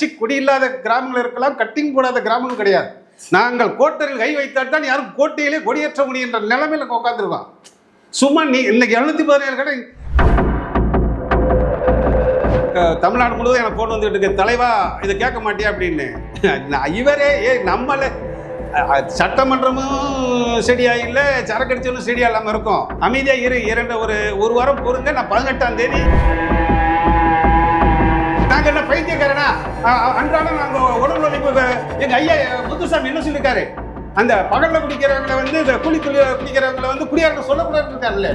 கட்சி கொடி இல்லாத கிராமங்கள் இருக்கலாம், கட்டிங் போடாத கிராமங்கள் கிடையாது. நாங்கள் கோட்டையில் கை வைத்தால் தான் யாரும் கோட்டையிலே கொடியேற்ற முடியும் என்ற நிலைமையில உட்காந்துருக்கோம். சும்மா நீ இன்னைக்கு 717 கடை தமிழ்நாடு முழுவதும் எனக்கு போன் வந்துட்டு இருக்கு, தலைவா இதை கேட்க மாட்டியா அப்படின்னு. இவரே நம்மள சட்டமன்றமும் சரியா இல்லை, சரக்கடிச்சலும் சரியா இல்லாமல் இருக்கும். அமைதியா ஒரு வாரம் பொறுங்க, நான் 18ஆம் தேதி நாங்க என்ன பைத்தியக்காரனா அன்றாடம் நாங்க உடல் உழைப்பு. எங்க ஐயா முத்துசாமி என்ன சொல்லிருக்காரு, அந்த பகல்ல குடிக்கிறவங்களை வந்து இந்த கூலி குடிக்கிறவங்களை வந்து குடியார சொல்லக்கூடாதுன்னு.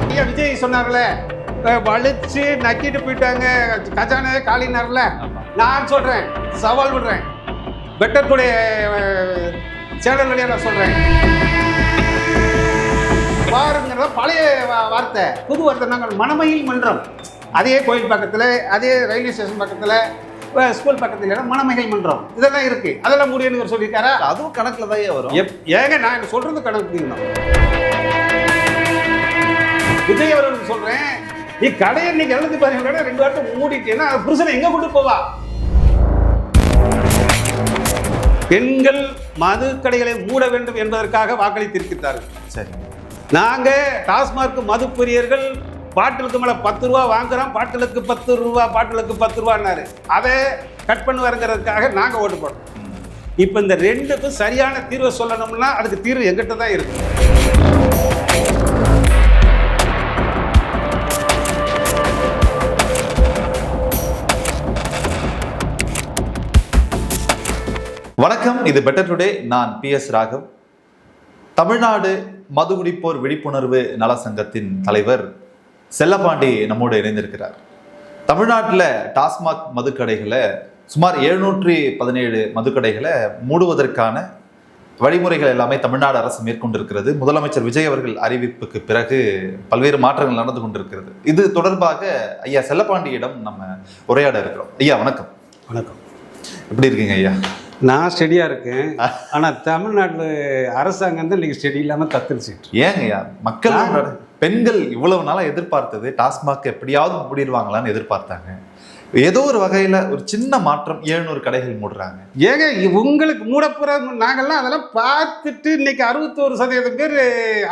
ஐயா விஜய் சொன்னார்ல, வலிச்சு நக்கிட்டு போயிட்டாங்க கஜானே காலினார்ல. நான் சொல்றேன், சவால் விடுறேன், பெட்டர் கூட சேனல் வழியா நான் சொல்றேன். பாருங்கிறத பழைய வார்த்தை, புது வார்த்தை. நாங்கள் மணமயில் மன்றம், அதே கோயில் பக்கத்தில், அதே ரயில்வே ஸ்டேஷன் பக்கத்தில், ஸ்கூல் பக்கத்தில் மணமகள் மன்றம் இதெல்லாம் இருக்கு. அதெல்லாம் முடியும்னு சொல்லியிருக்காரா? அதுவும் கணக்கில் தான் வரும். ஏங்க நான் சொல்றது கணக்கு. விஜய் அவர்களுக்கு சொல்றேன், நீ கடையை இன்னைக்கு 717 கடை 2 வாரத்தை மூடிட்டேன்னா புருஷனை எங்க கொண்டு போவா? பெண்கள் மது கடைகளை மூட வேண்டும் என்பதற்காக வாக்களித்திருக்கிறார்கள். சரி, நாங்க டாஸ்மார்க் மது பிரியர்கள் பாட்டிலுக்கு மேல 10 ரூபா வாங்குறோம், பாட்டிலுக்கு 10 ரூபா, பாட்டிலுக்கு 10 ரூபான்னாரு. அதை கட் பண்ணுவாருங்கிறதுக்காக நாங்க ஓட்டு போடுறோம். இப்ப இந்த ரெண்டுக்கும் சரியான தீர்வை சொல்லணும்னா அதுக்கு தீர்வு எங்கிட்ட தான் இருக்கு. வணக்கம், இது பெட்டர் டுடே. நான் PS ராகவ். தமிழ்நாடு மது குடிப்போர் விழிப்புணர்வு நல சங்கத்தின் தலைவர் செல்லப்பாண்டி நம்மோடு இணைந்திருக்கிறார். தமிழ்நாட்டில் டாஸ்மாக் மதுக்கடைகளை சுமார் 717 மதுக்கடைகளை மூடுவதற்கான வழிமுறைகள் எல்லாமே தமிழ்நாடு அரசு மேற்கொண்டிருக்கிறது. முதலமைச்சர் விஜய் அவர்கள் அறிவிப்புக்கு பிறகு பல்வேறு மாற்றங்கள் நடந்து கொண்டிருக்கிறது. இது தொடர்பாக ஐயா செல்லப்பாண்டியிடம் நம்ம உரையாட இருக்கிறோம். ஐயா வணக்கம். வணக்கம். எப்படி இருக்கீங்க ஐயா? நான் ஸ்டெடியா இருக்கேன். ஆனா தமிழ்நாடு அரசாங்கம் தான் இன்னைக்கு ஸ்டெடி இல்லாம தத்துருச்சுட்டு. ஏங்க ஐயா, மக்கள் பெண்கள் இவ்வளவு நாளா எதிர்பார்த்தது டாஸ்மாக் எப்படியாவது மூடிடுவாங்களான்னு எதிர்பார்த்தாங்க. ஏதோ ஒரு வகையில ஒரு சின்ன மாற்றம், 700 கடைகள் மூடுறாங்க. ஏங்க உங்களுக்கு மூடப்புற நாங்கள்லாம் அதெல்லாம் பார்த்துட்டு இன்னைக்கு 61% பேர்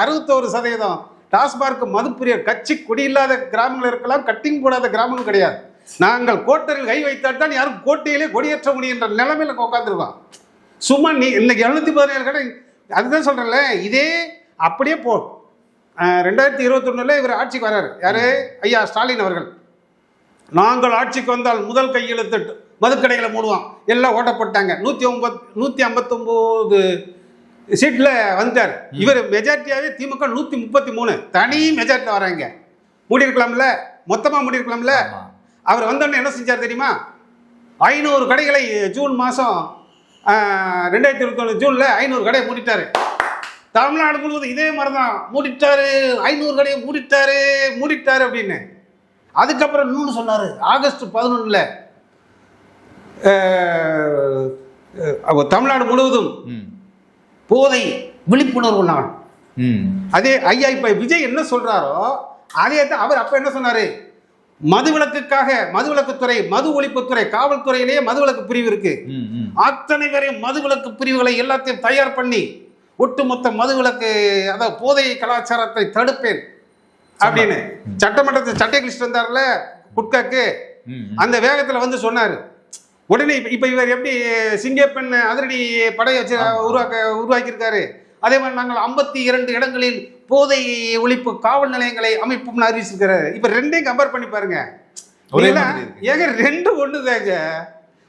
61% டாஸ்மார்க் மதுப்பிரிய கட்சி கொடி இல்லாத கிராமங்கள் இருக்கலாம், கட்டிங் போடாத கிராமங்கள் கிடையாது. நாங்கள் கோட்டையில் கை வைத்தால் தான் யாரும் கோட்டையிலே கொடியேற்ற முடியும் என்ற நிலைமையில உட்காந்துருக்கோம். சும்மா நீ இன்னைக்கு 717 கடை, அதுதான் சொல்றேன்ல. இதே அப்படியே போ 2021 இவர் ஆட்சிக்கு வர்றாரு. யாரு? ஐயா ஸ்டாலின் அவர்கள். நாங்கள் ஆட்சிக்கு வந்தால் முதல் கையெழுத்து மதுக்கடைகளை மூடுவோம். எல்லாம் ஓட்டப்பட்டாங்க. 159 சீட்ல வந்தார். இவர் மெஜாரிட்டியாவே திமுக 133 தனி மெஜாரிட்டி வராங்க. மூடி இருக்கலாம்ல, மொத்தமா மூடி இருக்கலாம்ல. அவர் வந்தோடனே என்ன செஞ்சார் தெரியுமா? 500 கடைகளை ஜூன் மாதம் 2021 ஜூனில் 500 கடையை மூடிட்டாரு. தமிழ்நாடு முழுவதும் இதே மாதிரி தான் மூடிட்டாரு. 500 கடையை மூடிட்டாரு அப்படின்னு. அதுக்கப்புறம் இன்னொன்று சொன்னார். ஆகஸ்ட் 11 தமிழ்நாடு முழுவதும் போதை விழிப்புணர்வு நாள். அதே ஐயா இப்ப விஜய் என்ன சொல்றாரோ அதே தான் அவர் அப்ப என்ன சொன்னாரு? மதுவிலக்குக்காக மதுவிலக்குத்துறை, மது ஒழிப்புத்துறை, காவல்துறையிலேயே மதுவிலக்கு பிரிவு இருக்கு. அத்தனை பேரையும் மதுவிலக்கு பிரிவுகளை எல்லாத்தையும் தயார் பண்ணி ஒட்டுமொத்த மதுவிலக்கு, அதாவது போதை கலாச்சாரத்தை தடுப்பேன் அப்படின்னு சட்டமன்றத்தை சட்டை கிழிச்சிட்டு வந்தார்ல குட்காக்கு. அந்த வேகத்துல வந்து சொன்னாரு. உடனே இப்ப இவர் எப்படி சிங்கப்பெண் அதிரடி படையை வச்சு உருவாக்கியிருக்காரு. அதே மாதிரி நாங்கள் 52 இடங்களில் போதை ஒழிப்பு காவல் நிலையங்களை அமைப்புன்னு அறிவிச்சிருக்கிறாரு. இப்ப ரெண்டையும் கம்பேர் பண்ணி பாருங்க. ஏங்க 2 ஒண்ணுதாங்க.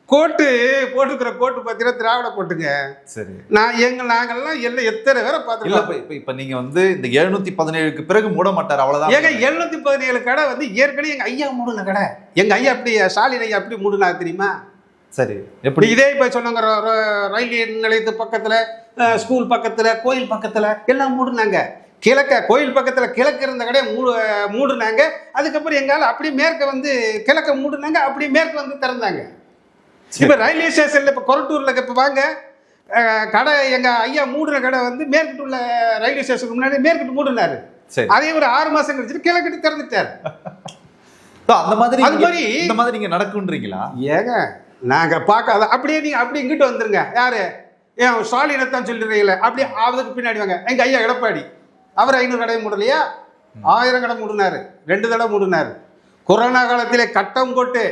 கோட்டு போட்டுக்கிற கோட்டு பார்த்தீங்கன்னா திராவிட கோட்டுங்க. சரி, நாங்கெல்லாம் எல்லாம் எத்தனை பேரை பார்த்துருக்கோம். இப்ப நீங்க வந்து இந்த 717க்கு பிறகு மூட மாட்டார் அவ்வளவுதான். ஏங்க 717 கடை வந்து ஏற்கனவே எங்க ஐயா மூடுன கடை. எங்க ஐயா அப்படி ஸ்டாலின் ஐயா அப்படி மூடுனா தெரியுமா? சரி, எப்படி இதே இப்ப சொன்னாங்க ரயில்வே நிலையத்து பக்கத்துல, ஸ்கூல் பக்கத்துல, கோயில் பக்கத்துல எல்லாம் மூடுனாங்க. கோயில் பக்கத்துல கிழக்கு இருந்த கடையை மூடுனாங்க. அதுக்கப்புறம் எங்கால அப்படியே மேற்க வந்து கிழக்க மூடுனாங்க, அப்படியே மேற்கு வந்து திறந்தாங்க. இப்ப ரயில்வே ஸ்டேஷன்ல இப்ப கொரட்டூர்ல இப்ப வாங்க கடை, எங்க ஐயா மூடுற கடை வந்து மேற்கிட்டு உள்ள ரயில்வே ஸ்டேஷனுக்கு முன்னாடி மேற்கிட்டு மூடுனாரு. அதே ஒரு 6 மாசம் கழிச்சுட்டு கிழக்கிட்டு திறந்துட்டார். அந்த மாதிரி அது மாதிரி இந்த மாதிரி நீங்க நடக்குன்றீங்களா? ஏங்க நாங்க பார்க்காத அப்படியே நீங்க அப்படி இங்கிட்டு வந்துருங்க. யாரு ஏன் ஸ்டாலினைத்தான் சொல்லிடுறீங்களே, அப்படி அதுக்கு பின்னாடி வாங்க. எங்க ஐயா எடப்பாடி அவர் 500 கடை மூடலையா? 1000 கடை மூடினாரு, 2 தடவை மூடினாரு. கொரோனா காலத்திலே கட்டம் போட்டு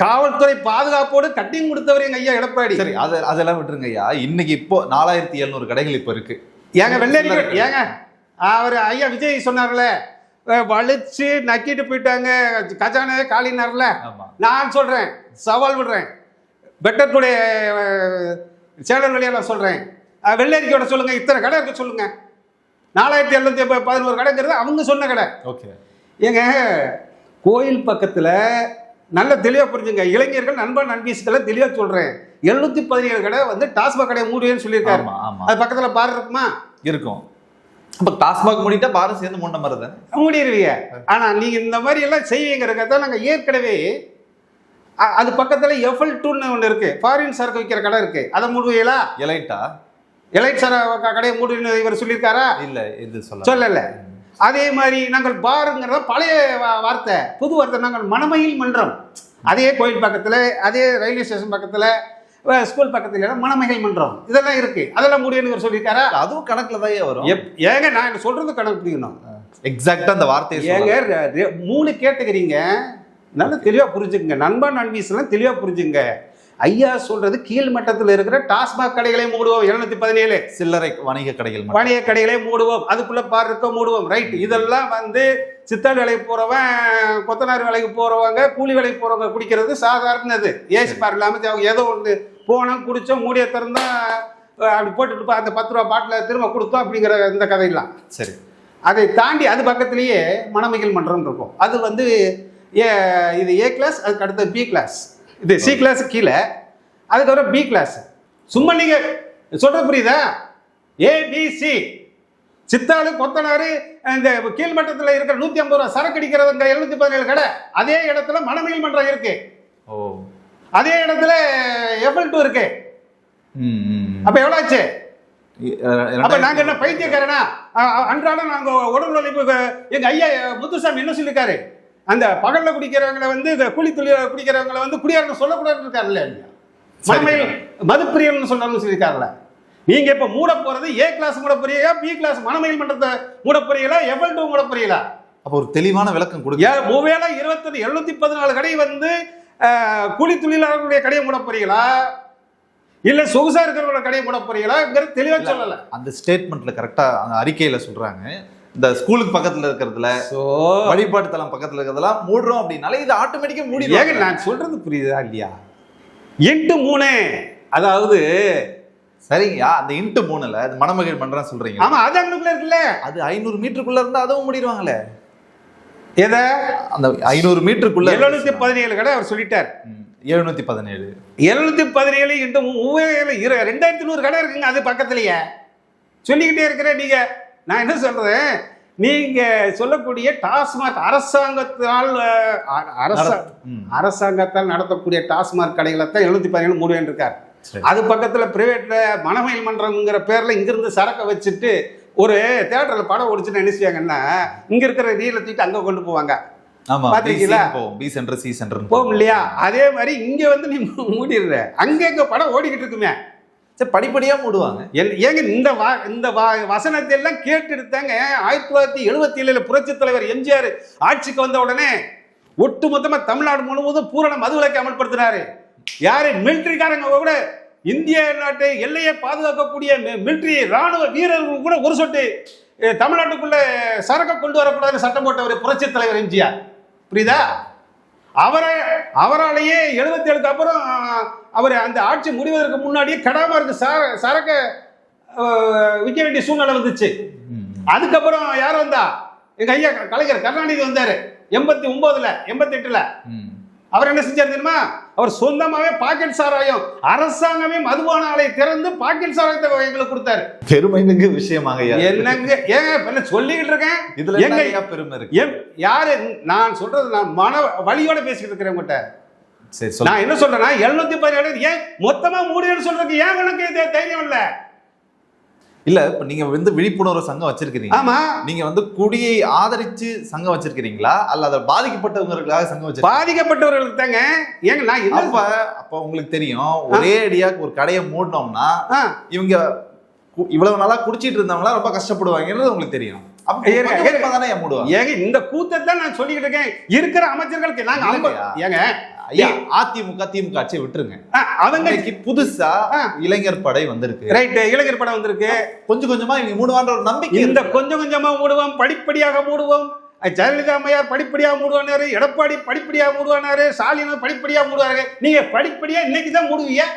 காவல்துறை பாதுகாப்போடு கட்டிங் கொடுத்தவர் எங்க ஐயா எடப்பாடி. சரி, அதெல்லாம் விட்டுருங்க ஐயா. இன்னைக்கு இப்போ 4700 கடைகள் இப்போ இருக்கு. ஏங்க வெள்ளரி ஏங்க அவர் ஐயா விஜய் சொன்னார்ல, வலிச்சு நக்கிட்டு போயிட்டாங்க கஜானாவே காலினார்ல. நான் சொல்றேன், சவால் விடுறேன், பெட்டர் டுடே சேனல் வழியா நான் சொல்றேன், வெள்ளரிக்கையோட சொல்லுங்க, இத்தனை கடை இருக்க சொல்லுங்க. 4711 கடைங்கிறது அவங்க சொன்ன கடை. ஓகே ஏங்க கோயில் பக்கத்துல நல்ல தெளிவா புரிஞ்சுங்க, இளைஞர்கள் நண்பன் நண்பீஸ்களை தெளிவா சொல்றேன். 717 கடை வந்து டாஸ்மாக் கடை மூடுவேன்னு சொல்லியிருக்காரு. அது பக்கத்துல பார் இருக்குமா? இருக்கும். அப்ப டாஸ்மாக் மூடிட்டா பாரு சேர்ந்து மூணு மாதிரி தானே மூடிடுவீங்க. ஆனா நீங்க இந்த மாதிரி எல்லாம் செய்வீங்கிறத நாங்க ஏற்கனவே அது பக்கத்துல F2 ஒண்ணு இருக்கு, ஃபாரின் சரக்கு விற்கிற கடை இருக்கு, அதை மூடுவீங்களா? எலைட் சார் கடையை மூடுன்னு இவர் சொல்லியிருக்காரா? இல்ல, இது சொல்லல. அதே மாதிரி நாங்கள் பாருங்கிறத பழைய வார்த்தை, புது வார்த்தை. நாங்கள் மணமயில் மன்றம், அதே கோயில் பக்கத்துல, அதே ரயில்வே ஸ்டேஷன் பக்கத்துல, ஸ்கூல் பக்கத்துல மணமகள் மன்றம் இதெல்லாம் இருக்கு, அதெல்லாம் முடியும்னு இவர் சொல்லியிருக்காரா? அதுவும் கணக்குல தான் வரும். ஏங்க நான் சொல்றது கணக்கு பிடிக்கணும், எக்ஸாக்டா அந்த வார்த்தையை. ஏங்க 3 கேட்டுக்கிறீங்க, நல்லா தெளிவா புரிஞ்சுக்குங்க. நண்பன் நண்பீஸ் எல்லாம் தெளிவா புரிஞ்சுங்க. ஐயா சொல்றது கீழ் மட்டத்தில் இருக்கிற டாஸ்மாக் கடைகளை மூடுவோம், 717 சில்லறை வணிக கடைகளை மூடுவோம், அதுக்குள்ள பார் இருக்க மூடுவோம். ரைட். இதெல்லாம் வந்து சித்தாள் வேலைக்கு போறவன், கொத்தனார் வேலைக்கு போறவங்க, கூலி வேலைக்கு போறவங்க குடிக்கிறது சாதாரணது. ஏசி பார் இல்லாம அவங்க ஏதோ ஒன்று போனோம் குடிச்சோம், மூடிய திறந்தா அப்படி போட்டுட்டு அந்த 10 ரூபா பாட்டில திரும்ப கொடுத்தோம் அப்படிங்கிற இந்த கதையெல்லாம். சரி. அதை தாண்டி அது பக்கத்திலேயே மணமகள் மன்றம் இருக்கும். அது வந்து இது A கிளாஸ், அதுக்கு அடுத்த B கிளாஸ், இது C கிளாஸ் கீழே, அதுக்கப்புறம் B கிளாஸ். சும்மா நீங்க சொல்ற புரியுதா? ABC சித்தாளு கொத்தனாரு இந்த கீழ்மட்டத்தில் இருக்கிற 150 ரூபா சரக்கு அடிக்கிறவங்க 717 கடை, அதே இடத்துல மணமகள் மன்றம் இருக்கு. அதே இடத்துல F2 இருக்கு. அப்ப எவ்வளவு ஆச்சு? அப்ப நாங்க என்ன பைத்தியக்காரனா? அன்றாடம் நாங்க உடல் உழைப்பு. எங்க ஐயா முத்துசாமி என்ன சொல்லிருக்காரு, அந்த பகல்ல குடிக்கிறவங்களை வந்து கூலி தொழில் குடிக்கிறவங்களை வந்து குடியாரன்னு சொல்லக்கூடாதுன்னு இருக்காருல்ல. மணமயில் மதுப்பிரியல்னு சொன்னாலும் சொல்லியிருக்காருல்ல. நீங்க இப்ப மூட போறது A கிளாஸ் மூட போறீங்களா, B கிளாஸ் மணமயில் மன்றத்தை மூட போறீங்களா, F2 மூட போறீங்களா? அப்ப ஒரு தெளிவான விளக்கம் கொடுங்க. ஒருவேளை 714 கடை வந்து கூலி தொழிலாளர்களுடைய கடையை மூட போறீங்களா, இல்ல சொகுசா இருக்கிறவங்களோட கடையை மூட போறீங்களாங்கிறது தெளிவா சொல்லல. அந்த ஸ்டேட்மெண்ட்ல கரெக்டா அந்த அறிக்கையில சொல்றாங்க, இந்த ஸ்கூலுக்கு பக்கத்துல இருக்கிறதுல, வழிபாட்டு தலம் பக்கத்துல இருக்கிறதெல்லாம் மூடுறோம் அப்படின்னாலே இது ஆட்டோமேட்டிக்கா மூடிடுவாங்க. நான் சொல்றது புரியுதா இல்லையா? 3 அதாவது சரிங்கயா, அந்த 3ல அது மணமகள் மன்றம் சொல்றீங்க. ஆமா, அது அங்கக்குள்ள இருக்குல்ல. அது 500 மீட்டருக்குள்ள இருந்தா அதுவும் மூடிடுவாங்களே. எத? அந்த 500 மீட்டருக்குள்ள 717 கடை அவர் சொல்லிட்டார். 717 into 2100 கடை இருக்குங்க அது பக்கத்துலயே. சொல்லிக்கிட்டே இருக்கிற நீங்க. நான் என்ன சொல்றேன், நீங்க சொல்லக்கூடிய டாஸ்மாக் அரசாங்கத்தால் நடத்தக்கூடிய டாஸ்மாக் கடைகளை தான் 717 மூடுவேன் இருக்கார். அது பக்கத்துல பிரைவேட்ல மணமயில் மன்றம்ங்கிற பேர்ல இங்கிருந்து சரக்கை வச்சுட்டு ஒரு தியேட்டர்ல படம் ஓடிச்சுன்னு என்ன செய்வாங்கன்னா, இங்க இருக்கிற நீல தூக்கிட்டு அங்க கொண்டு போவாங்க. பாத்தீங்களா? போகும் இல்லையா? அதே மாதிரி இங்க வந்து நீ மூடிடுற, அங்க எங்க படம் ஓடிக்கிட்டு இருக்குமே. படிப்படியா மூடுவாங்க. ஏங்க இந்த வசனத்தை எல்லாம் கேட்டு எடுத்தாங்க. 1977 புரட்சி தலைவர் எம்ஜிஆர் ஆட்சிக்கு வந்த உடனே ஒட்டு மொத்தமா தமிழ்நாடு முழுவதும் பூரண மதுவிலக்கை அமல்படுத்தினாரு. யாரு? மிலிட்டரிக்காரங்க கூட, இந்திய நாட்டு எல்லையை பாதுகாக்கக்கூடிய மிலிட்டரி ராணுவ வீரர்கள் கூட ஒரு சொட்டு தமிழ்நாட்டுக்குள்ள சரக்கு கொண்டு வரக்கூடாதுன்னு சட்டம் போட்டவர் புரட்சி தலைவர் எம்ஜிஆர். புரியுதா? அவராலேயே 77க்கு அப்புறம் அவர் அந்த ஆட்சி முடிவதற்கு முன்னாடியே கடாமருக்கு சரக்கு விற்க வேண்டிய சூழ்நிலை வந்துச்சு. அதுக்கப்புறம் யார் வந்தா? எங்க ஐயா கலைஞர் கருணாநிதி வந்தாரு 89ல 88ல. அவர் என்ன செஞ்சார் தெரியுமா? அவர் சொந்தமாவே பாக்கெட் சாராயம், அரசாங்கமே மதுபான ஆலை திறந்து பாக்கெட் சாராயத்தை எங்களுக்கு கொடுத்தாரு. பெருமை மிகு விஷயமாக என்னங்க ஏங்க சொல்லிக்கிட்டு இருக்கேன். இதுல எங்க பெருமை இருக்கு? யாரு? நான் சொல்றது நான் மன வழியோட பேசிக்கிட்டு இருக்கிறேன் உங்ககிட்ட. சரி, நான் என்ன சொல்றேன்னா 717 ஏன் மொத்தமா மூடுன்னு சொல்றதுக்கு ஏன் உனக்கு தைரியம் இல்ல? இல்ல இப்ப நீங்க வந்து விழிப்புணர்வு சங்கம் வச்சிருக்கீங்க. ஆமா, நீங்க வந்து குடியை ஆதரிச்சு சங்கம் வச்சிருக்கீங்களா அல்ல அதை பாதிக்கப்பட்டவங்களுக்காக சங்கம் வச்சிருக்கீங்க? பாதிக்கப்பட்டவர்களுக்கு தாங்க. ஏங்க நான் என்ன அப்ப உங்களுக்கு தெரியும், ஒரே அடியா ஒரு கடையை மூடணும்னா இவங்க இவ்வளவு நாளா குடிச்சிட்டு இருந்தவங்களா ரொம்ப கஷ்டப்படுவாங்கன்றது உங்களுக்கு தெரியும். ஏங்க இந்த கூத்தத்தை நான் சொல்லிக்கிட்டு இருக்கேன். இருக்கிற அமைச்சர்களுக்கு நாங்க ஏங்க அதிமுக திமுக ஆட்சியை விட்டுருங்க, அவங்க புதுசா இளைஞர் படை வந்திருக்கு. ரைட், இளைஞர் படை வந்திருக்கு. கொஞ்சம் கொஞ்சமா இவங்க மூடுவான்ற ஒரு நம்பிக்கை. இந்த கொஞ்சம் கொஞ்சமா மூடுவோம், படிப்படியாக மூடுவோம். ஜெயலலிதா அம்மையார் படிப்படியா மூடுவானாரு, எடப்பாடி படிப்படியா மூடுவானாரு, ஸ்டாலின் படிப்படியா மூடுவாரு. நீங்க படிப்படியா இன்னைக்குதான் மூடுவீங்க.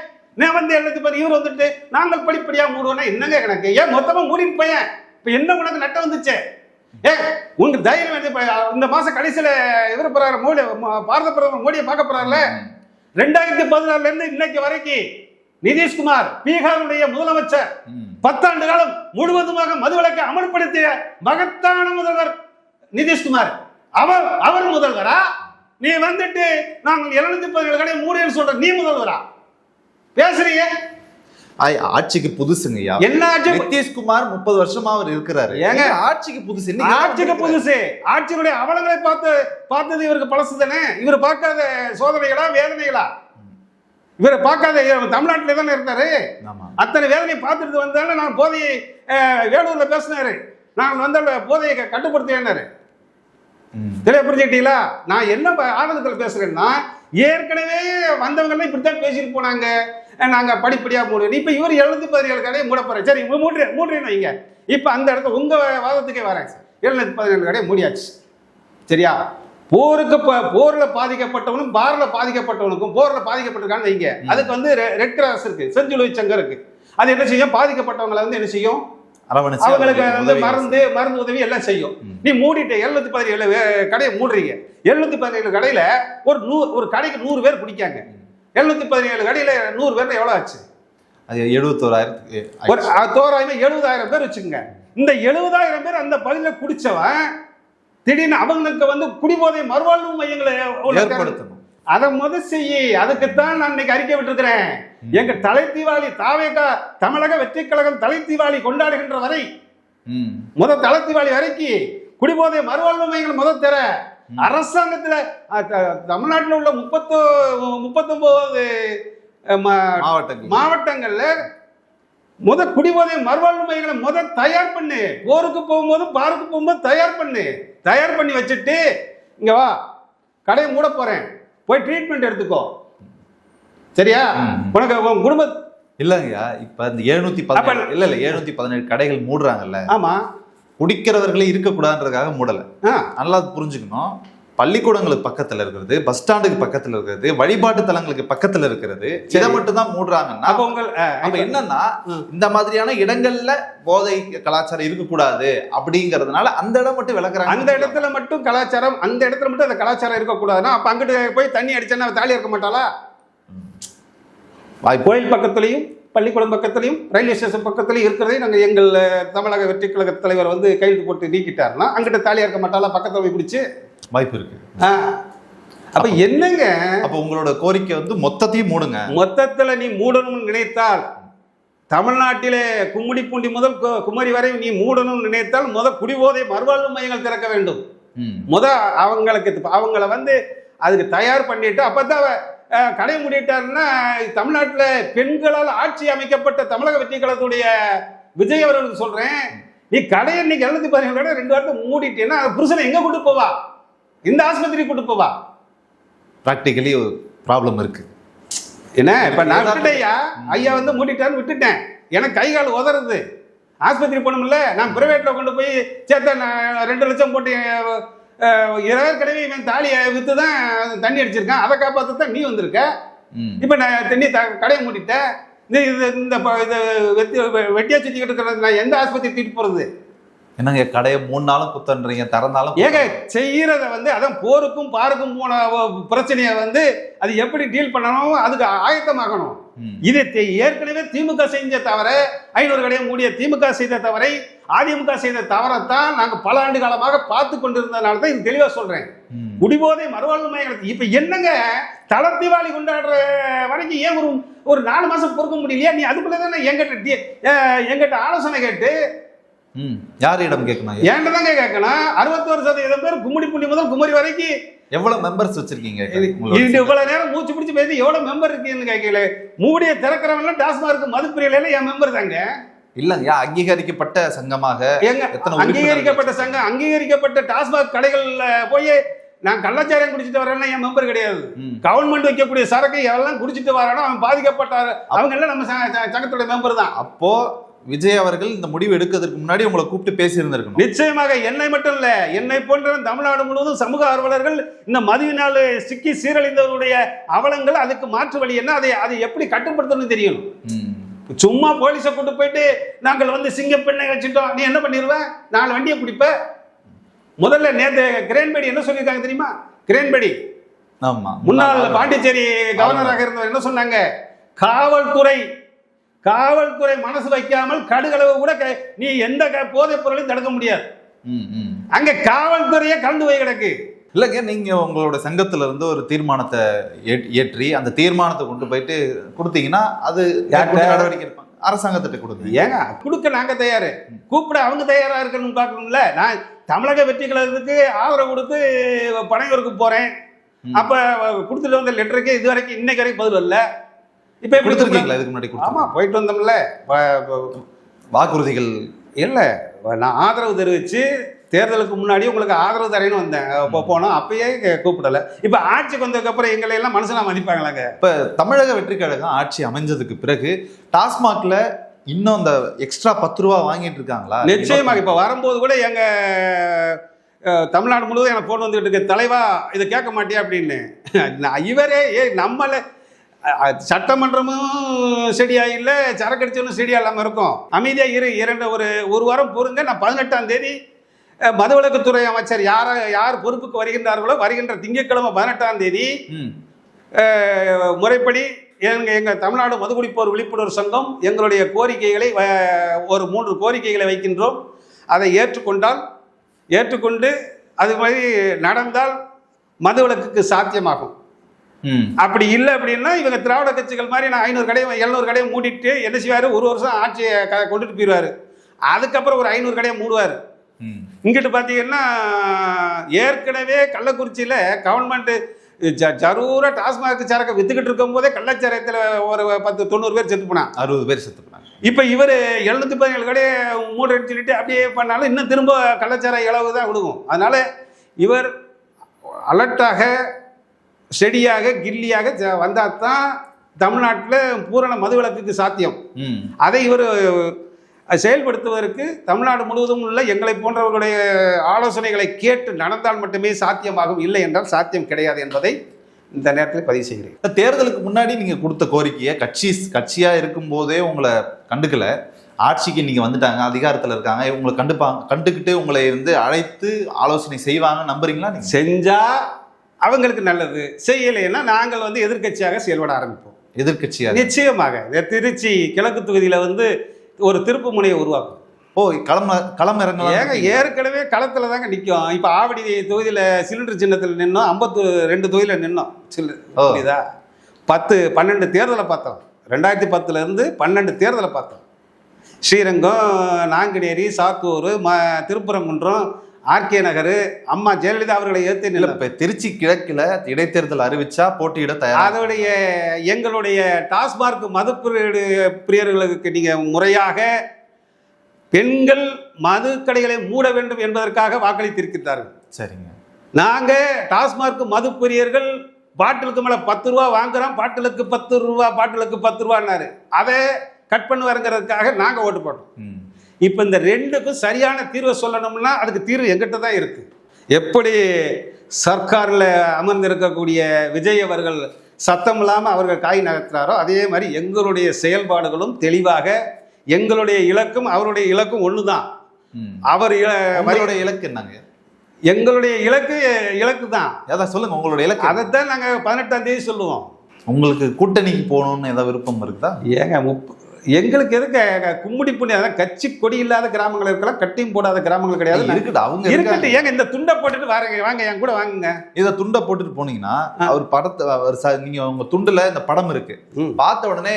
நான் வந்து எல்லாத்துக்கும் இவர் வந்துட்டு நாங்கள் படிப்படியா மூடுவோம்னா என்னங்க கணக்கு? ஏன் மொத்தமா மூடிட்டு போயேன்? இப்ப என்ன உனக்கு நட்டம் வந்துச்சு? உங்க தைரியம் வந்து இந்த மாசம் கடைசியில இவர போறாரு மோடி, பாரத பிரதமர் மோடியை பார்க்க போறாருல. 2016 இருந்து இன்னைக்கு வரைக்கும் நிதிஷ்குமார் பீகாருடைய முதலமைச்சர் 10 ஆண்டு காலம் முழுவதுமாக மதுவிலக்கை அமல்படுத்திய மகத்தான முதல்வர் நிதிஷ்குமார். அவர் முதல்வரா? நீ வந்துட்டு நாங்கள் 717 கடை மூடின்னு சொல்ற நீ முதல்வரா பேசுறீங்க? ஆட்சிக்கு புதுசுங்கய்யா. என்ன ஆட்சி? நிதிஷ்குமார் 30 வருஷமா அவர் இருக்கிறாரு. ஏங்க ஆட்சிக்கு புதுசு? ஆட்சிக்கு புதுசு. ஆட்சியுடைய அவலங்களை பார்த்தது இவருக்கு பழசு தானே. இவர் பார்க்காத சோதனைகளா வேதனைகளா? இவரை பார்க்காத தமிழ்நாட்டிலே தானே இருந்தாரு. அத்தனை வேதனை பார்த்துட்டு வந்தாலும் நான் போதையை வேலூர்ல பேசினாரு. நான் வந்து போதையை கட்டுப்படுத்தினாரு. தெரிய புரிஞ்சுக்கிட்டீங்களா? நான் என்ன ஆனந்தத்தில் பேசுறேன்னா, ஏற்கனவே வந்தவங்க இப்படித்தான் பேசிட்டு போனாங்க. நாங்க படிப்படியா மூடுவோம். இப்ப இவர் 717 கடையை மூட போறேன். சரி, மூடுறேன்னு வைங்க. இப்ப அந்த இடத்துல உங்க வாதத்துக்கே வரேன். 717 கடையை மூடியாச்சு. சரியா? போர்ல பாதிக்கப்பட்டவனும் பார்ல பாதிக்கப்பட்டவனுக்கும் போர்ல பாதிக்கப்பட்டிருக்கான்னு வைங்க. அதுக்கு வந்து ரெட் கிராஸ் இருக்கு, செஞ்சுலுவை சங்கம் இருக்கு. அது என்ன செய்யும்? பாதிக்கப்பட்டவங்களை வந்து என்ன செய்யும்? அவங்களுக்கு வந்து மருந்து உதவி எல்லாம் செய்யும். நீ மூடிட்டு 717 கடையை மூடுறீங்க. 717 கடையில ஒரு கடைக்கு 100 பேர் குடிக்காங்க. 717 கடையில 100 பேர் எவ்வளவு ஆச்சு? 71,000 தோராயமா 70,000 பேர் வச்சுக்கோங்க. இந்த 70,000 பேர் அந்த பகுதியில் குடிச்சவன் திடீர்னு அவங்களுக்கு வந்து குடிபோதை மறுவாழ்வு மையங்களை ஏற்படுத்தணும். அதை செய்ய. அதுக்குத்தான் நான் இன்னைக்கு அறிக்கை விட்டுருக்கிறேன். எங்க தலை தீபாவளி தாவேகா தமிழக வெற்றி கழகம் தலை தீபாவளி கொண்டாடுகின்ற வரை தலை தீபாவளி வரைக்கும் குடிபோதை மறுவாழ்வு மையங்கள் தர அரசாங்கத்துல தமிழ்நாட்டில் உள்ள 39 மாவட்டங்கள்ல குடிபோதை மறுவாழ்வு மையங்களை தயார் பண்ணு. போருக்கு போகும்போது பாருக்கு போகும்போது தயார் பண்ணி வச்சுட்டு இங்க வா, கடையை மூட போறேன், போய் ட்ரீட்மெண்ட் எடுத்துக்கோ. சரியா? உனக்கு குடும்ப இல்லங்கய்யா. இப்ப இந்த 717 கடைகள் மூடுறாங்கல்ல. ஆமா, குடிக்கிறவர்களே இருக்கக்கூடாதுன்றதுக்காக மூடல. நல்லா புரிஞ்சுக்கணும். பள்ளிக்கூடங்களுக்கு பக்கத்துல இருக்கிறது, பஸ் ஸ்டாண்டுக்கு பக்கத்துல இருக்கிறது, வழிபாட்டு தலங்களுக்கு பக்கத்துல இருக்கிறது, இதை மட்டும் தான் மூடுறாங்கன்னா அப்ப என்னன்னா இந்த மாதிரியான இடங்கள்ல போதை கலாச்சாரம் இருக்கக்கூடாது அப்படிங்கறதுனால அந்த இடம் மட்டும் விளக்குறாங்க. அந்த இடத்துல மட்டும் கலாச்சாரம், அந்த இடத்துல மட்டும் அந்த கலாச்சாரம் இருக்கக்கூடாதுன்னா அப்ப அங்கிட்டு போய் தண்ணி அடிச்சா தாலி இருக்க மாட்டாளா? கோயில் பக்கத்துலையும் பள்ளிக்கூடம் பக்கத்துலையும் ரயில்வே ஸ்டேஷன் பக்கத்துலையும் இருக்கிறதே நாங்கள் எங்கள் தமிழக வெற்றி கழக தலைவர் வந்து கையெழுத்து போட்டு நீக்கிட்டாருன்னா அங்கிட்ட தாலியா இருக்க மாட்டாளா? பக்கத்தில் போய் பிடிச்சி வாய்ப்பு இருக்கு. அப்ப என்னங்க, அப்ப உங்களோட கோரிக்கை வந்து மொத்தத்தையும் மூடுங்க. மொத்தத்துல நீ மூடணும்னு நினைத்தால் தமிழ்நாட்டிலே கும்மிடிப்பூண்டி முதல் குமரி வரை நீ மூடணும்னு நினைத்தால் குடிபோதை மறுவாழ்வு மையங்கள் திறக்க வேண்டும். அவங்கள வந்து அதுக்கு தயார் பண்ணிட்டு அப்பதான் கடை மூடிட்டாருன்னா தமிழ்நாட்டில் பெண்களால் ஆட்சி அமைக்கப்பட்ட தமிழக வெற்றி கழகத்துடைய விஜய் அவர்களுக்கு சொல்றேன், நீ கடையை இன்னைக்கு 717 2 வாரத்தை மூடிட்டேன்னா புருஷனை எங்க கூட்டு போவா? இந்த ஆஸ்பத்திரி கூட்டு போவா? பிராக்டிகலி ஒரு ப்ராப்ளம் இருக்கு. என்ன இப்ப நான் விட்டுட்டேயா, ஐயா வந்து மூடிட்டாருன்னு விட்டுட்டேன். எனக்கு கை கால் உதறது, ஆஸ்பத்திரி போகணும்ல. நான் பிரைவேட்ல கொண்டு போய் சேர்த்த 2 லட்சம் போட்டு 20 கடவை இவன் தாலியை வித்து தான் தண்ணி அடிச்சிருக்கான். அதை காப்பாத்தான் நீ வந்திருக்க. இப்ப நான் தண்ணி கடையை மூடிட்டேன். இந்த வெட்டியா சுத்திக்கிட்டு இருக்கிறது நான் எந்த ஆஸ்பத்திரி தூக்கிட்டு போறது? என்னங்க கடையை 3 நாளும் குத்தன்றீங்க, திறந்தாலும் ஏங்க செய்யறத வந்து அதான் போருக்கும் பாருக்கும் போன பிரச்சனையை வந்து அது எப்படி டீல் பண்ணணும், அதுக்கு ஆயத்தமாகணும். இது ஏற்கனவே திமுக செஞ்ச தவிர 500 கடையை மூடிய திமுக செய்த தவறை அதிமுக செய்த தவறைத்தான் நாங்க பல ஆண்டு காலமாக பார்த்து கொண்டிருந்ததுனால தான் இது தெளிவா சொல்றேன். குடிபோதை மறுவாழ்வு மையங்கள் இப்ப என்னங்க தலை தீபாவளி கொண்டாடுற வரைக்கும் ஏன் ஒரு 4 மாசம் பொறுக்க முடியலையா? நீ அதுக்குள்ள தானே எங்கிட்ட ஆலோசனை கேட்டு யாரிடம் கேட்கணும்? என்கிட்ட தாங்க கேட்கணும். 61% பேர் கும்மிடி புண்டி முதல் குமரி வரைக்கும் எவ்வளவு மெம்பர்ஸ் வச்சிருக்கீங்க? இவ்வளவு நேரம் மூச்சு பிடிச்சு பேசி எவ்வளவு மெம்பர் இருக்குன்னு கேட்கல. மூடிய திறக்கிறவங்க டாஸ்மார்க் மதுப்பிரியல என் மெம்பர் தாங்க. இல்லங்க, அங்கீகரிக்கப்பட்ட சங்கமாக அங்கீகரிக்கப்பட்ட சங்கம், அங்கீகரிக்கப்பட்ட டாஸ்மாக் கடைகள்ல போய் நான் கள்ளச்சாரம் குடிச்சிட்டு வரேன்னா என் மெம்பர் கிடையாது. கவர்மெண்ட் வைக்கக்கூடிய சரக்கு எல்லாம் குடிச்சிட்டு வரானோ அவன் பாதிக்கப்பட்டார், அவங்க எல்லாம் நம்ம சங்கத்தோட மெம்பர் தான். அப்போ விஜய் அவர்கள் இந்த முடிவு எடுக்கிறதுக்கு முன்னாடி உங்களை கூப்பிட்டு பேசி இருந்திருக்கணும். நிச்சயமாக. என்னை மட்டும் இல்ல, என்னை போன்ற தமிழ்நாடு முழுவதும் சமூக ஆர்வலர்கள் இந்த மதுவினால் சிக்கி சீரழிந்தவருடைய அவலங்கள், அதுக்கு மாற்று வழி என்ன, அதை எப்படி கட்டுப்படுத்தணும்னு தெரியணும். சும்மா போலீஸை கூட்டு போயிட்டு நாங்கள் வந்து சிங்க பெண்ணை வச்சுட்டோம், நீ என்ன பண்ணிடுவ? 4 வண்டியை பிடிப்ப. முதல்ல நேற்று கிரேன்பேடி என்ன சொல்லியிருக்காங்க தெரியுமா? கிரேன்பேடி முன்னாள் பாண்டிச்சேரி கவர்னராக இருந்தவர் என்ன சொன்னாங்க? காவல்துறை மனசு வைக்காமல் கடுகளவு கூட நீ எந்த போதைப் பொருளையும் தடுக்க முடியாது. அங்க காவல்துறையே கலந்து போய் கிடக்கு. இல்லைங்க, நீங்க உங்களோட சங்கத்துல இருந்து ஒரு தீர்மானத்தை ஏற்றி அந்த தீர்மானத்தை கொண்டு போயிட்டு கொடுத்தீங்கன்னா அது நடவடிக்கை இருப்பாங்க. அரசாங்கத்திட்ட கொடுங்க. ஏங்க கொடுக்க நாங்க தயாரு, கூப்பிட அவங்க தயாரா இருக்கணும்னு பார்க்கணும்ல. நான் தமிழக வெற்றி கழகத்துக்கு ஆதரவு கொடுத்து பனையூருக்கு போறேன். அப்ப கொடுத்துட்டு வந்த லெட்டருக்கு இது வரைக்கும் இன்னைக்கு வரைக்கும் பதில் இல்லை. இப்ப எப்படி கொடுத்துருக்கீங்களா? இதுக்கு முன்னாடி? ஆமா, போயிட்டு வந்தோம்ல. வாக்குறுதிகள் இல்லை, நான் ஆதரவு தெரிவிச்சு தேர்தலுக்கு முன்னாடி உங்களுக்கு ஆதரவு தரேன்னு வந்தேன். போனோம், அப்பயே கூப்பிடல. இப்ப ஆட்சிக்கு வந்ததுக்கு அப்புறம் எங்களை எல்லாம் மனுஷனா மதிப்பாங்களாங்க? இப்ப தமிழக வெற்றி கழகம் ஆட்சி அமைஞ்சதுக்கு பிறகு டாஸ்மாக்ல இன்னும் அந்த எக்ஸ்ட்ரா 10 ரூபா வாங்கிட்டு இருக்காங்களா? நிச்சயமாக. இப்ப வரும்போது கூட எங்க தமிழ்நாடு முழுவதும் எனக்கு போன் வந்துட்டு இருக்கு, தலைவா இதை கேட்க மாட்டியா அப்படின்னு. இவரே நம்மள சட்டமன்றமும் சரியா இல்லை, சரக்கடிச்சவனும் சரியா இல்லாமல் இருக்கும். அமைதியா ஒரு வாரம் பொறுங்க. நான் 18ஆம் தேதி மதுவிலக்குத்துறை அமைச்சர் யார் பொறுப்புக்கு வருகின்றார்களோ வருகின்ற திங்கட்கிழமை 18ஆம் தேதி முறைப்படி எங்க தமிழ்நாடு மதுகுடிப்போர் விழிப்புணர்வு சங்கம் எங்களுடைய கோரிக்கைகளை ஒரு 3 கோரிக்கைகளை வைக்கின்றோம். அதை ஏற்றுக்கொண்டு அது மாதிரி நடந்தால் மதுவிலக்குக்கு சாத்தியமாகும். அப்படி இல்லை அப்படின்னா இவங்க திராவிட கட்சிகள் மாதிரி நான் 500 கடையை 700 கடையை மூடிட்டு என்ன செய்வாரு, 1 வருஷம் ஆட்சியை கொண்டுட்டு போயிடுவாரு. அதுக்கப்புறம் ஒரு 500 கடையை மூடுவார். இங்கிட்டு பார்த்தீங்கன்னா ஏற்கனவே கள்ளக்குறிச்சியில் கவர்மெண்ட் ஜரூரா டாஸ்மாக் சரக்கை வித்துக்கிட்டு இருக்கும் போதே கள்ளச்சாரத்தில் ஒரு 90 பேர் செத்து போனாங்க, 60 பேர் செத்து போனாங்க. இப்போ இவர் 717 கடையை மூடுன்னு சொல்லிட்டு அப்படியே பண்ணாலும் இன்னும் திரும்ப கள்ளச்சார இளவு தான் விடுவோம். அதனால இவர் அலர்ட்டாக ஸ்டெடியாக கில்லியாக வந்தால் தான் தமிழ்நாட்டில் பூரண மதுவிலக்குக்கு சாத்தியம். அதை இவர் செயல்படுத்துவதற்கு தமிழ்நாடு முழுவதும் உள்ள எங்களை போன்றவர்களுடைய ஆலோசனைகளை கேட்டு நடந்தால் மட்டுமே சாத்தியமாகும், இல்லை என்றால் சாத்தியம் கிடையாது என்பதை இந்த நேரத்தில் பதிவு செய்கிறேன். தேர்தலுக்கு முன்னாடி நீங்க கொடுத்த கோரிக்கையை கட்சியா இருக்கும் போதே உங்களை கண்டுக்கல, ஆட்சிக்கு நீங்க வந்துட்டாங்க, அதிகாரத்தில் இருக்காங்க, உங்களை கண்டுக்கிட்டு உங்களை அழைத்து ஆலோசனை செய்வாங்க நம்புறீங்களா? நீங்க செஞ்சா அவங்களுக்கு நல்லது, செய்யலைன்னா நாங்கள் எதிர்கட்சியாக செயல்பட ஆரம்பிப்போம். எதிர்கட்சியாக நிச்சயமாக. திருச்சி கிழக்கு தொகுதியில் ஒரு திருப்பு முனையை உருவாக்கும். களம் இறங்கலாம். ஏங்க ஏற்கனவே களத்துல தாங்க நிற்கும். இப்போ ஆவடி தொகுதியில் சிலிண்டர் சின்னத்தில் நின்னோம், 52 தொகுதியில் நின்னோம். புரியுதா? 12 தேர்தலை பார்த்தோம். 2010 12 தேர்தலை பார்த்தோம். ஸ்ரீரங்கம், நாங்குநேரி, சாத்தூர், திருப்பரங்குன்றம், ஆர்கே நகர், அம்மா ஜெயலலிதா அவர்களை ஏற்று நிலப்ப திருச்சி கிழக்கில் இடைத்தேர்தல் அறிவிச்சா போட்டியிட தயார். அதோடைய எங்களுடைய டாஸ்மார்க் மது பிரியர்களுக்கு நீங்க முறையாக பெண்கள் மது கடைகளை மூட வேண்டும் என்பதற்காக வாக்களித்திருக்கிறார்கள். சரிங்க. நாங்க டாஸ்மார்க் மது பிரியர்கள் பாட்டிலுக்கு மேல 10 ரூபா வாங்குறோம், பாட்டிலுக்கு 10 ரூபான்னாரு. அதை கட் பண்ணுவாருங்கிறதுக்காக நாங்க ஓட்டு போட்டோம். இப்போ இந்த 2க்கும் சரியான தீர்வை சொல்லணும்னா அதுக்கு தீர்வு எங்கிட்ட தான் இருக்கு. எப்படி சர்க்காரில் அமர்ந்திருக்கக்கூடிய விஜய் அவர்கள் சத்தம் இல்லாமல் அவர்கள் காய் நகர்த்துறாரோ அதே மாதிரி எங்களுடைய செயல்பாடுகளும் தெளிவாக, எங்களுடைய இலக்கும் அவருடைய இலக்கும் ஒன்று தான். அவருடைய இலக்கு என்னங்க? எங்களுடைய இலக்கு தான். அதான் சொல்லுங்க, உங்களுடைய இலக்கு. அதைத்தான் நாங்கள் 18ஆம் தேதி சொல்லுவோம். உங்களுக்கு கூட்டணிக்கு போகணும்னு ஏதாவது விருப்பம் இருக்குதா? ஏங்க எங்களுக்கு எதுக்கு கும்முடி புண்ணி, அதான் கட்சி கொடி இல்லாத கிராமங்கள் இருக்கலாம், கட்டியும் போடாத கிராமங்கள் கிடையாது. இருக்கட்டும், அவங்க இருக்கட்டும். ஏங்க இந்த துண்டை போட்டுட்டு வாங்க என் கூட வாங்குங்க. இதை துண்டை போட்டுட்டு போனீங்கன்னா அவர் படத்தை நீங்க உங்க துண்டுல இந்த படம் இருக்கு, பார்த்த உடனே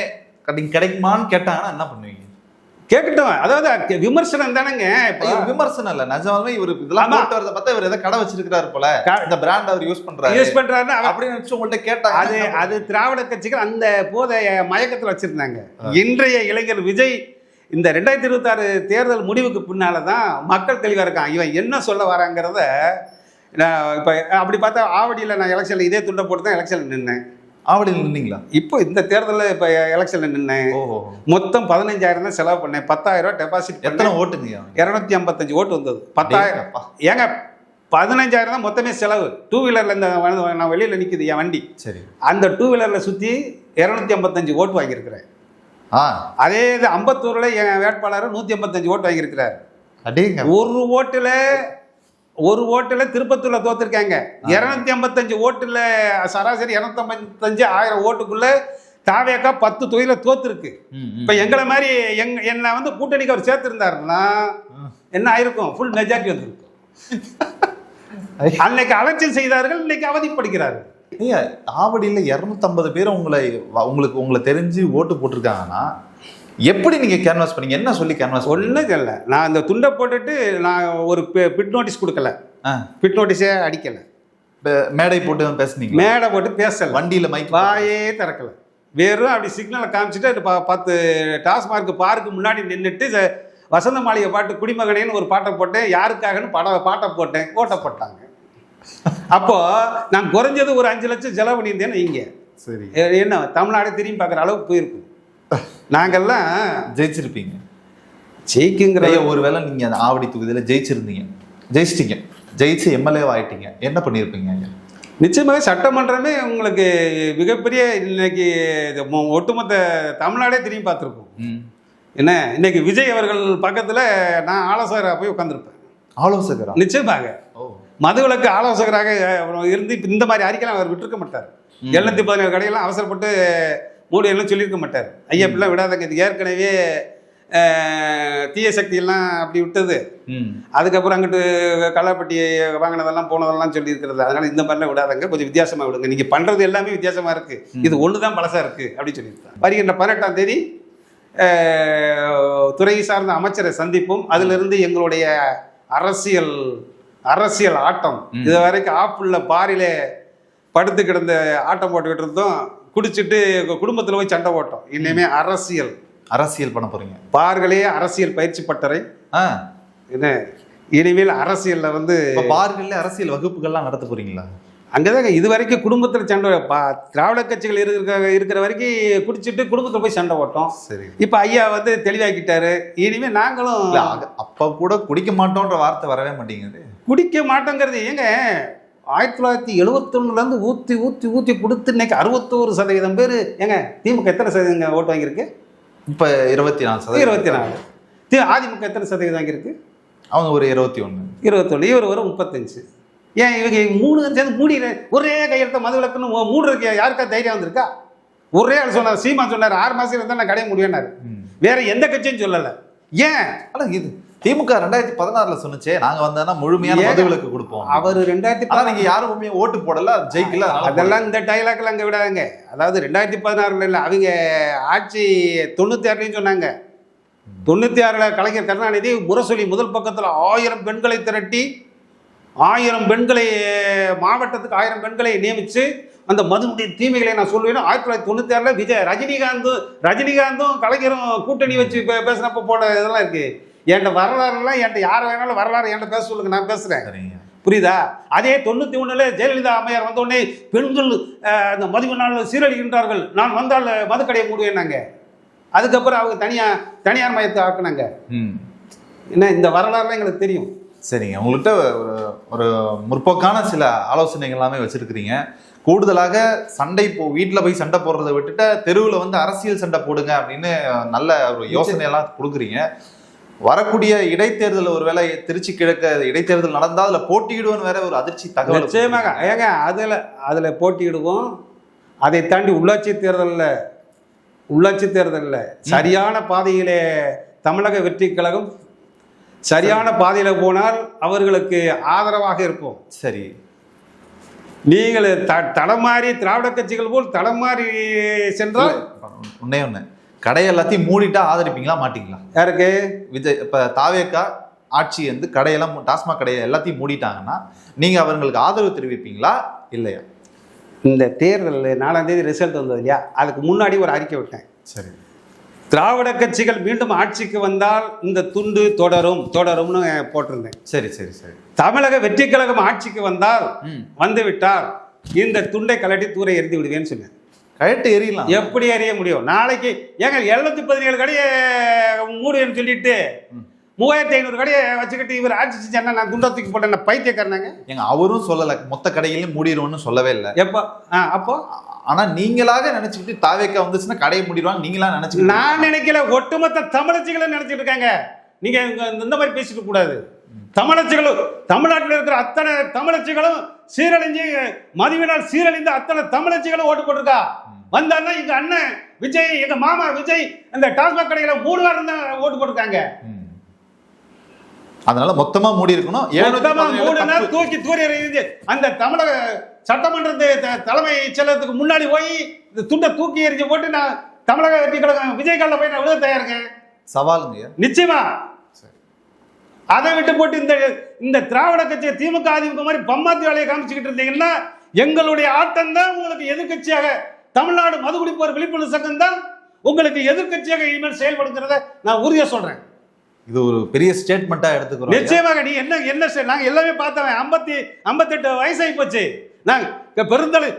கிடைக்குமான்னு கேட்டாங்கன்னா என்ன பண்ணுவீங்க? கேட்கட்டும். அதாவது விமர்சனம் தானேங்க. விமர்சனம் இல்ல, நிஜமாவே இவர் இதெல்லாம் போட்டு வரத பார்த்தா இவர் ஏதோ கடை வச்சிருக்காரு போல, இந்த பிராண்ட் அவர் யூஸ் பண்றாரு அப்படின்னு நினைச்சு உங்கள்ட்ட கேட்டாங்க. அது திராவிட கட்சிகள் அந்த போதைய மயக்கத்தில் வச்சிருந்தாங்க. இன்றைய இளைஞர் விஜய் இந்த 2026 தேர்தல் முடிவுக்கு பின்னாலதான் மக்கள் தெளிவா இருக்கான், இவன் என்ன சொல்ல வராங்கிறத. நான் இப்ப அப்படி பார்த்தா ஆவடியில் நான் எலெக்ஷன்ல இதே துண்டை போட்டு தான் எலெக்ஷன்ல நின்னேன். ஆவடியில் நின்னீங்களா? இப்போ இந்த தேர்தலில் இப்போ எலெக்ஷன்ல நின்னேன். மொத்தம் 15,000 தான் செலவு பண்ணேன். 10,000 டெபாசிட். எத்தனை ஓட்டுங்க? 255 ஓட்டு வந்தது. 10,000 ஏங்க, 15,000 தான் மொத்தமே செலவு. 2 வீலர்ல இந்த நான் வெளியில நிக்குது என் வண்டி. சரி, அந்த 2 வீலர்ல சுத்தி 255 ஓட்டு வாங்கியிருக்கிறேன். அதே இது அம்பத்தூர்ல என் வேட்பாளர் 185 ஓட்டு வாங்கியிருக்கிறார். ஒரு ஓட்டுல திருப்பத்தூர்ல தோத்துருக்காங்க. 255 ஓட்டுல சராசரி 255 1000 ஓட்டுக்குள்ள தாவேக்கா 10 தொகுதியில தோத்துருக்கு. இப்ப எங்களை மாதிரி என்ன வந்து கூட்டணிக்கு அவர் சேர்த்திருந்தாருன்னா என்ன ஆயிருக்கும்? ஃபுல் மெஜாரிட்டி வந்திருக்கும். அன்னைக்கு அலட்சியம் செய்தார்கள், இன்னைக்கு அவதிப்படுகிறார்கள். ஆவடியில் 250 பேர் உங்களை தெரிஞ்சு ஓட்டு போட்டிருக்காங்கன்னா எப்படி நீங்க கேன்வாஸ் பண்ணீங்க? என்ன சொல்லி கேன்வாஸ்? ஒன்றும் இல்லை, நான் இந்த துண்டை போட்டுட்டு நான் ஒரு பிட் நோட்டீஸ் கொடுக்கல, பிட் நோட்டீஸே அடிக்கல, மேடை போட்டு பேசுனீங்க? மேடை போட்டு பேசல, வண்டியில மைக் வாயே திறக்கல, வெறும் அப்படி சிக்னலை காமிச்சிட்டு 10 டாஸ்மார்க் பார்க்கு முன்னாடி நின்றுட்டு வசந்த மாளிகை பாட்டு குடிமகனேன்னு ஒரு பாட்டை போட்டேன். யாருக்காகன்னு பாட்டை போட்டேன், ஓட்ட போட்டாங்க. அப்போ நான் குறைஞ்சது ஒரு 5 லட்சம் செலவு பண்ணியிருந்தேன்னு இங்க. சரி, என்ன தமிழ்நாடு திரும்பி பார்க்குற அளவுக்கு போயிருக்கும். நாங்கெல்லாம் ஜெயிச்சிருப்பீங்க. ஜெயிக்குங்கிற ஒருவேளை நீங்க அந்த ஆவடி தொகுதியில ஜெயிச்சிட்டீங்க, ஜெயிச்சு எம்எல்ஏ ஆயிட்டீங்க, என்ன பண்ணியிருப்பீங்க? நிச்சயமாக சட்டமன்றமே உங்களுக்கு மிகப்பெரிய இன்னைக்கு ஒட்டுமொத்த தமிழ்நாடே திரும்பி பார்த்துருக்கோம். என்ன, இன்னைக்கு விஜய் அவர்கள் பக்கத்துல நான் ஆலோசகராக போய் உட்காந்துருப்பேன். ஆலோசகரா? நிச்சயமாக. மதுவிலக்கு ஆலோசகராக இருந்து இந்த மாதிரி அறிக்கைலாம் அவர் விட்டுருக்க மாட்டார். 717 கடையெல்லாம் அவசரப்பட்டு மூடு எல்லாம் சொல்லியிருக்க மாட்டார். ஐயா இப்படிலாம் விடாதங்க, இது ஏற்கனவே தீய சக்தி எல்லாம் அப்படி விட்டது, அதுக்கப்புறம் அங்கிட்டு கல்லாப்பட்டி வாங்கினதெல்லாம் போனதெல்லாம் சொல்லியிருக்கிறது, அதனால இந்த மாதிரிலாம் விடாதங்க, கொஞ்சம் வித்தியாசமா விடுங்க, நீங்க பண்றது எல்லாமே வித்தியாசமா இருக்கு, இது ஒண்ணுதான் பழசா இருக்கு அப்படின்னு சொல்லியிருக்காங்க. வருகின்ற 18ஆம் தேதி துறை சார்ந்த அமைச்சரை சந்திப்போம். அதுல இருந்து எங்களுடைய அரசியல் ஆட்டம், இது வரைக்கும் ஆப்புள்ள பாரிலே படுத்து கிடந்த ஆட்டம் போட்டுக்கிட்டு இருந்தோம், குடிச்சிட்டு குடும்பத்தில் போய் சண்டை போட்டோம். இனிமே அரசியல் பண்ண போறீங்க. பார்களே அரசியல் பயிற்சி பட்டறை. என்ன, இனிமேல் அரசியல்ல வந்து பார்களே அரசியல் வகுப்புகள்லாம் நடத்த போறீங்களா? அங்கதாங்க இது வரைக்கும் குடும்பத்தில் சண்டை, திராவிட கட்சிகள் இருக்கிற வரைக்கும் குடிச்சிட்டு குடும்பத்தில் போய் சண்டை போட்டோம். சரி, இப்ப ஐயா வந்து தெளிவாக்கிட்டாரு. இனிமே நாங்களும் அப்ப கூட குடிக்க மாட்டோம்ன்ற வார்த்தை வரவே மாட்டேங்குது. குடிக்க மாட்டோங்கிறது ஏங்க, 1971 ஊத்தி ஊத்தி ஊத்தி கொடுத்து இன்னைக்கு 61% பேர். ஏங்க திமுக எத்தனை சதவீதம் ஓட்டு வாங்கியிருக்கு? இப்ப 24. அதிமுக எத்தனை சதவீதம் வாங்கியிருக்கு? அவங்க ஒரு 21. இவர் ஒரு 35. ஏன் இவங்க 3 சேர்ந்து மூடி ஒரே கையெழுத்த மதுவிலக்குன்னு 3 யாருக்கா தைரியம் வந்திருக்கா? ஒரே ஆள் சொன்னார், சீமா சொன்னார் 6 மாசம் இருந்தா நான் கடைய முடியும்னாரு. வேற எந்த கட்சியும் சொல்லல. ஏன் இது திமுக 2016 சொன்னுச்சே, நாங்க வந்தா முழுமையான மதுவிலக்கு கொடுப்போம். அவர் 2016 நீங்க யாரும் ஓட்டு போடல, ஜெயிக்கல, அதெல்லாம் இந்த டைலாக்ல அங்க விடாதுங்க. அதாவது 2016 இல்ல, அவங்க ஆட்சி 96 சொன்னாங்க. 96 கலைஞர் கருணாநிதி முரசொலி முதல் பக்கத்துல 1000 பெண்களை திரட்டி 1000 பெண்களை மாவட்டத்துக்கு 1000 பெண்களை நியமிச்சு அந்த மதுவுடைய தீமைகளை நான் சொல்லுவேன். 1996 விஜய் ரஜினிகாந்தும் கலைஞரும் கூட்டணி வச்சு பேசினப்ப போட இதெல்லாம் இருக்கு. என்கிட்ட வரலாறுலாம் என்கிட்ட யார் வேணாலும் வரலாறு என்கிட்ட பேச சொல்லுங்க, நான் பேசுறேன். புரியுதா? அதே 91 ஜெயலலிதா அம்மையார் வந்த உடனே பெண்கள் அந்த மதுவினால் சீரழிகின்றார்கள், நான் வந்தால் மதுக்கடையை மூடுவேன்னாங்க. அதுக்கப்புறம் அவங்க தனியார் மையத்தை ஆக்குனாங்க. என்ன, இந்த வரலாறுலாம் எங்களுக்கு தெரியும். சரிங்க, உங்கள்கிட்ட ஒரு முற்போக்கான சில ஆலோசனைகள் எல்லாமே வச்சிருக்கிறீங்க. கூடுதலாக வீட்டில் போய் சண்டை போடுறதை விட்டுட்டு தெருவில் வந்து அரசியல் சண்டை போடுங்க அப்படின்னு நல்ல ஒரு யோசனையெல்லாம் கொடுக்குறீங்க. வரக்கூடிய இடைத்தேர்தல், ஒருவேளை திருச்சி கிழக்கு இடைத்தேர்தல் நடந்தால் அதில் போட்டியிடுவோன்னு வேற ஒரு அதிர்ச்சி தகவல். நிச்சயமாக ஏங்க அதில் போட்டியிடுவோம். அதை தாண்டி உள்ளாட்சி தேர்தலில் உள்ளாட்சி தேர்தலில் சரியான பாதையிலே தமிழக வெற்றி கழகம் சரியான பாதையில் போனால் அவர்களுக்கு ஆதரவாக இருப்போம். சரி, நீங்கள் தடமாறி திராவிட கட்சிகள் போல் தடமாறி சென்றால் ஒண்ணு கடை எல்லாத்தையும் மூடிட்டா ஆதரிப்பீங்களா மாட்டீங்களா? யாருக்கு? விஜய். இப்ப தாவேக்கா ஆட்சி வந்து கடையெல்லாம் டாஸ்மாக் கடையை எல்லாத்தையும் மூடிட்டாங்கன்னா நீங்க அவங்களுக்கு ஆதரவு தெரிவிப்பீங்களா இல்லையா? இந்த தேர்தலில் 4ஆம் தேதி ரிசல்ட் வந்தது இல்லையா, அதுக்கு முன்னாடி ஒரு அறிக்கை விட்டேன். சரி, திராவிட கட்சிகள் மீண்டும் ஆட்சிக்கு வந்தால் இந்த துண்டு தொடரும்னு போட்டிருந்தேன். சரி சரி சரி. தமிழக வெற்றி கழகம் ஆட்சிக்கு வந்தால் வந்துவிட்டால் இந்த துண்டை கலட்டி தூர எரிந்து விடுவேன்னு சொன்னேன். கழட்டு எரியலாம். எப்படி எறிய முடியும்? நாளைக்கு ஏங்க 717 கடையை மூடுவேன்னு சொல்லிட்டு 3500 கடையை வச்சுக்கிட்டு இவர் ஆட்சி செஞ்சா நான் துண்டை தூக்கி போட்டேன் பைத்தியக்காரனாங்க. எங்க அவரும் சொல்லல மொத்த கடையிலையும் மூடிடுவோம்னு சொல்லவே இல்லை. எப்போ? அப்போ ஆனா நீங்களாக நினைச்சுக்கிட்டு தாவேக்கா வந்துச்சுன்னா கடையை மூடிடுவாங்க நீங்களா நினைச்சு. நான் நினைக்கல, ஒட்டுமொத்த தமிழச்சிகளை நினைச்சிட்டு இருக்காங்க. நீங்க இந்த மாதிரி பேசிட்டு கூடாது. தமிழச்சிகளும் தமிழ்நாட்டில் இருக்கிற அத்தனை தமிழச்சிகளும் சீரழிஞ்சு மதுவினால் சீரழிந்த அத்தனை தமிழச்சிகளும் ஓட்டு போட்டிருக்கா. வந்தான்னா எங்க அண்ணன் விஜய் எங்க மாமா விஜய் அந்த டாஸ்மாக் கடைகளை 3 வாரம் தான் ஓட்டு போட்டிருக்காங்க. அதனால மொத்தமா மூடி இருக்கணும். தூக்கி தூரி எறிஞ்சு அந்த தமிழக சட்டமன்ற தலைமை செயலகத்துக்கு முன்னாடி போய் இந்த துண்டை தூக்கி எறிஞ்சு போட்டு நான் தமிழக வெற்றி கழகம் விஜய் காலில் போய் நான் விழுத தயாரிக்கேன். சவாலுங்க நிச்சயமா. அதை விட்டு போட்டு இந்த திராவிட கட்சி திமுக அதிமுக மாதிரி பம்மாத்தி வேலையை காமிச்சுக்கிட்டு இருந்தீங்கன்னா எங்களுடைய ஆட்டம் தான் உங்களுக்கு எதிர்கட்சியாக தமிழ்நாடு மதுகுடிப்போர் விழிப்புணர்வு சங்கம் தான் உங்களுக்கு எதிர்கட்சியாக இனிமேல் செயல்படுங்கிறத நான் உறுதியா சொல்றேன். இது ஒரு பெரிய ஸ்டேட்மெண்டா எடுத்துக்கிறோம். நிச்சயமாக. நீ என்ன நாங்க எல்லாமே பார்த்தவன் 58 வயசாகி போச்சு. நாங்க பெருந்தலை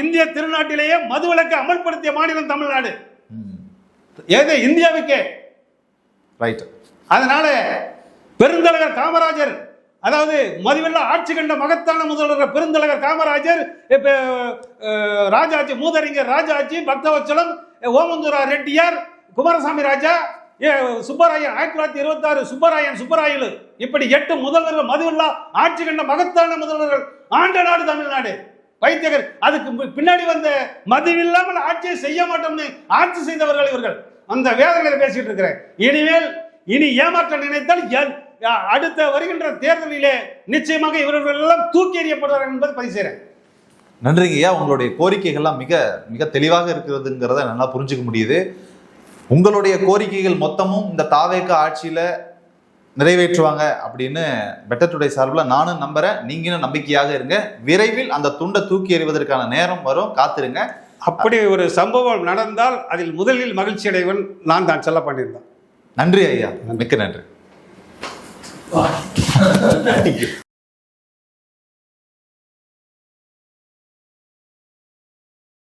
இந்திய திருநாட்டிலேயே மதுவிலக்கை அமல்படுத்திய மாநிலம் தமிழ்நாடு. ஏதோ இந்தியாவுக்கே ரைட். அதனால பெருந்தலைவர் காமராஜர், அதாவது மதுவில்லா ஆட்சி கண்ட மகத்தான முதல்வர் பெருந்தலைவர் காமராஜர், ராஜாஜி மூதறிஞர் ராஜாஜி, பக்தவச்சலம், ஓமந்தூரா ரெட்டியார், குமாரசாமி ராஜா, சுப்பராயன் 1926 சுப்பராயன் இப்படி 8 முதல்வர்கள் மதுவில்லா ஆட்சி கண்ட மகத்தான முதல்வர்கள் ஆண்ட நாடு தமிழ்நாடு. வைத்தியகர் அதுக்கு பின்னாடி வந்த மதுவில்லாமல் ஆட்சியை செய்ய மாட்டோம்னு ஆட்சி செய்தவர்கள் இவர்கள். அந்த வேதனைகளை பேசிட்டு இருக்கிறேன். இனி ஏமாற்ற நினைத்தால் அடுத்த வருகின்ற தேர்தலிலே நிச்சயமாக இவர்கள் எல்லாம் தூக்கி எறியப்படுவார்கள் என்பதை பதிவு செய்கிறேன். நன்றிங்க ஐயா. உங்களுடைய கோரிக்கைகள்லாம் மிக மிக தெளிவாக இருக்கிறதுங்கிறத நல்லா புரிஞ்சுக்க முடியுது. உங்களுடைய கோரிக்கைகள் மொத்தமும் இந்த தாவேக்கா ஆட்சியில நிறைவேற்றுவாங்க அப்படின்னு பெட்டர் டுடே சார்பில் நானும் நம்புறேன். நீங்களும் நம்பிக்கையாக இருங்க. விரைவில் அந்த துண்டை தூக்கி எறிவதற்கான நேரம் வரும், காத்திருங்க. அப்படி ஒரு சம்பவம் நடந்தால் அதில் முதலில் மகிழ்ச்சி அடைவன் நான் தான் சொல்ல பண்ணியிருந்தேன். நன்றி ஐயா, மிக்க நன்றி.